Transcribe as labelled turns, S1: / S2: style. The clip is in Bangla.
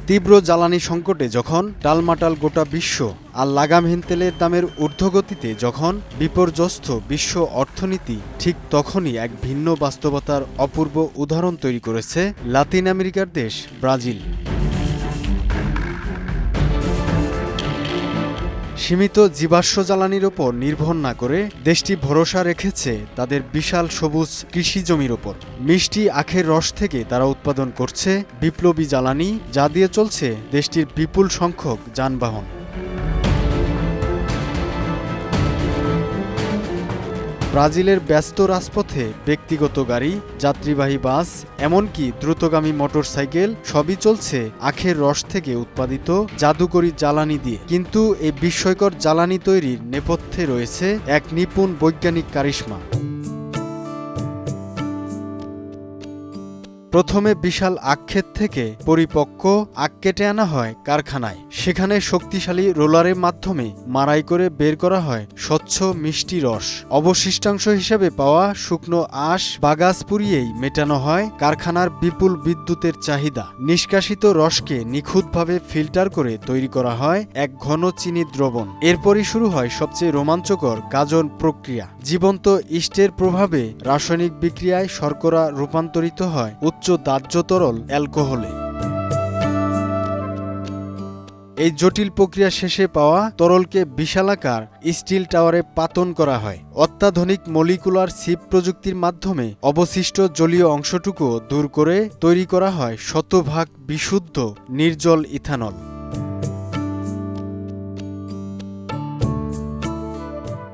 S1: তীব্র জ্বালানি সংকটে যখন টালমাটাল গোটা বিশ্ব আর লাগামহীন তেলের দামের ঊর্ধ্বগতিতে যখন বিপর্যস্ত বিশ্ব অর্থনীতি, ঠিক তখনই এক ভিন্ন বাস্তবতার অপূর্ব উদাহরণ তৈরি করেছে লাতিন আমেরিকার দেশ ব্রাজিল। সীমিত জীবাশ্ম জ্বালানির ওপর নির্ভর না করে দেশটি ভরসা রেখেছে তাদের বিশাল সবুজ কৃষি জমির ওপর। মিষ্টি আখের রস থেকে তারা উৎপাদন করছে বিপ্লবী জ্বালানি, যা দিয়ে চলছে দেশটির বিপুল সংখ্যক যানবাহন। ব্রাজিলের ব্যস্ত রাজপথে ব্যক্তিগত গাড়ি, যাত্রীবাহী বাস, এমনকি দ্রুতগামী মোটরসাইকেল সবই চলছে আখের রস থেকে উৎপাদিত জাদুকরী জ্বালানি দিয়ে। কিন্তু এই বিস্ময়কর জ্বালানি তৈরির নেপথ্যে রয়েছে এক নিপুণ বৈজ্ঞানিক কারিশমা। প্রথমে বিশাল আখক্ষেত থেকে পরিপক্ক আখ কেটে আনা হয় কারখানায়। সেখানে শক্তিশালী রোলারের মাধ্যমে মাড়াই করে বের করা হয় স্বচ্ছ মিষ্টি রস। অবশিষ্টাংশ হিসেবে পাওয়া শুকনো আঁশ বা গাছ পুড়িয়েই মেটানো হয় কারখানার বিপুল বিদ্যুতের চাহিদা। নিষ্কাশিত রসকে নিখুঁতভাবে ফিল্টার করে তৈরি করা হয় এক ঘন চিনি দ্রবণ। এরপরই শুরু হয় সবচেয়ে রোমাঞ্চকর গাজন প্রক্রিয়া। জীবন্ত ইস্টের প্রভাবে রাসায়নিক বিক্রিয়ায় শর্করা রূপান্তরিত হয় উচ্চ দাহ্য তরল অ্যালকোহলে। এই জটিল প্রক্রিয়া শেষে পাওয়া তরলকে বিশালাকার স্টিল টাওয়ারে পাতন করা হয়। অত্যাধুনিক মলিকুলার সিপ প্রযুক্তির মাধ্যমে অবশিষ্ট জলীয় অংশটুকু দূর করে তৈরি করা হয় শতভাগ বিশুদ্ধ নির্জল ইথানল।